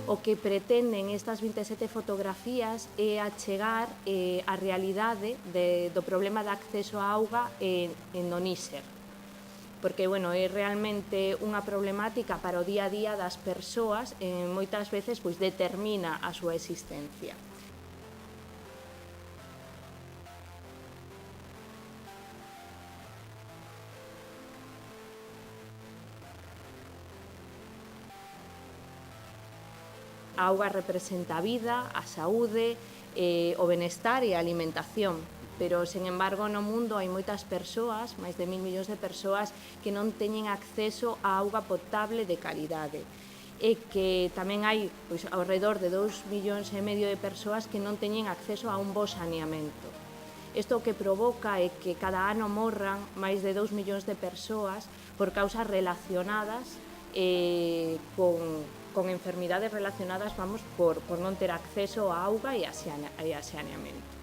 O que pretenden estas 27 fotografías é achegar a realidade do problema de acceso á auga no Níxer, porque bueno, é realmente unha problemática para o día a día das persoas e moitas veces pois, determina a súa existencia. A auga representa a vida, a saúde, o benestar e a alimentación, pero, sen embargo, no mundo hai moitas persoas, máis de 1.000 millóns de persoas, que non teñen acceso á auga potable de calidade e que tamén hai pois, ao redor de 2,5 millóns de persoas que non teñen acceso a un bo saneamento. Isto o que provoca é que cada ano morran máis de 2 millóns de persoas por causas relacionadas con enfermidades relacionadas por non ter acceso á auga e a saneamento.